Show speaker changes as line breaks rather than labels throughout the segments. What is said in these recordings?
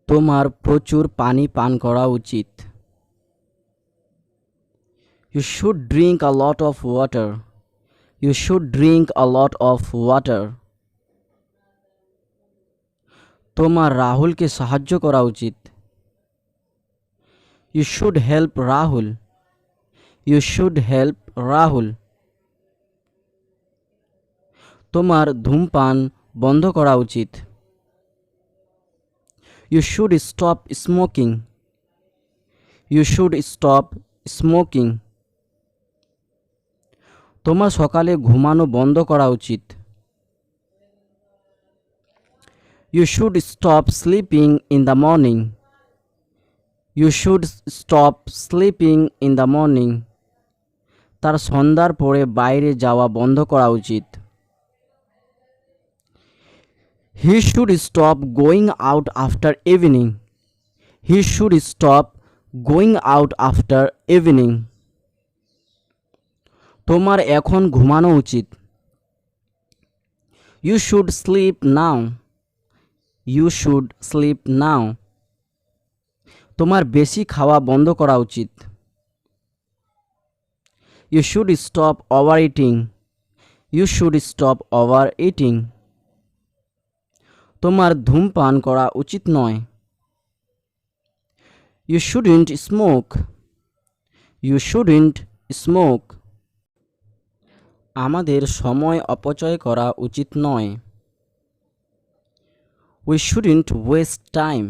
তোমার প্রচুর পানি পান করা উচিত। You should drink a lot of water. You should drink a lot of water. তোমার রাহুলকে সাহায্য করা উচিত। You should help Rahul. You should help Rahul. তোমার ধূমপান বন্ধ করা উচিত। You should stop smoking. You should stop smoking. তোমার সকালে ঘুমানো বন্ধ করা উচিত। You should stop sleeping in the morning. You should stop sleeping in the morning. তার সন্ধ্যার পরে বাইরে যাওয়া বন্ধ করা উচিত। He should stop going out after evening. He should stop going out after evening. তোমার এখন ঘুমানো উচিত। You should sleep now. You should sleep now. তোমার বেশি খাওয়া বন্ধ করা উচিত। You should stop overeating. You should stop overeating. তোমার ধূমপান করা উচিত নয়। You shouldn't smoke. You shouldn't smoke. আমাদের সময় অপচয় করা উচিত নয়। We shouldn't waste time.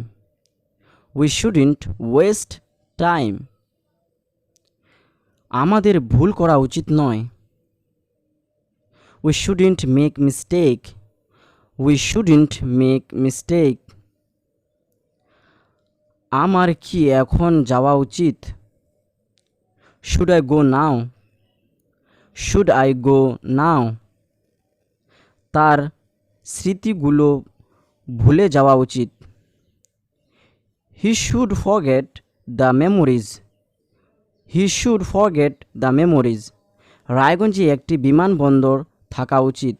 We shouldn't waste time. আমাদের ভুল করা উচিত নয়। We shouldn't make mistake. We shouldn't make mistake. আমার কি এখন যাওয়া উচিত? Should I go now? Should I go now? তার স্মৃতিগুলো ভুলে যাওয়া উচিত। He should forget the memories. He should forget the memories. রায়গঞ্জে একটি বিমানবন্দর থাকা উচিত।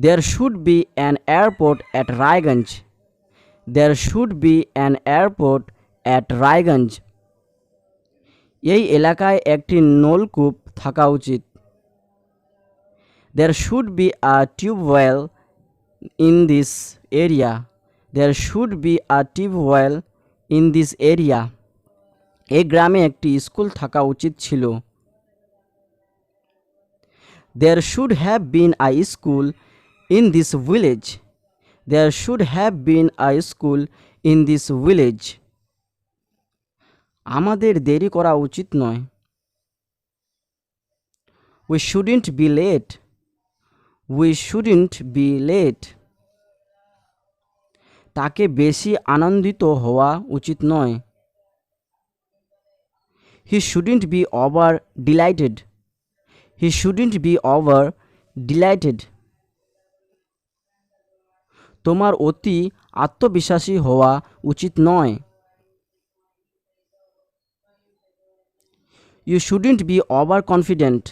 There should be an airport at Raiganj. There should be an airport at Raiganj. এই এলাকায় একটি নলকূপ থাকা উচিত। There should be a tube well in this area. There should be a tube well in this area. এই গ্রামে একটি school থাকা উচিত ছিল। There should have been a school in this village. There should have been a school in this village. আমাদের দেরি করা উচিত নয়। We shouldn't be late. We shouldn't be late. তাকে বেশি আনন্দিত হওয়া উচিত নয়। He shouldn't be over delighted. He shouldn't be over delighted. তোমার অতি আত্মবিশ্বাসী হওয়া উচিত নয়। You shouldn't be overconfident.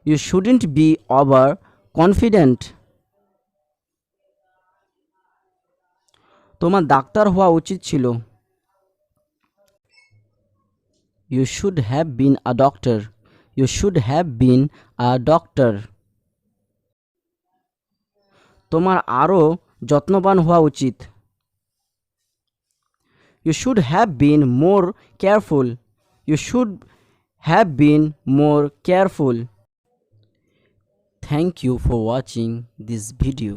You shouldn't be overconfident. তোমার ডাক্তার হওয়া উচিত ছিল। You should have been a doctor. You should have been a doctor. তোমার আরও যত্নবান হওয়া উচিত। You should have been more careful. You should have been more careful. Thank you for watching this video.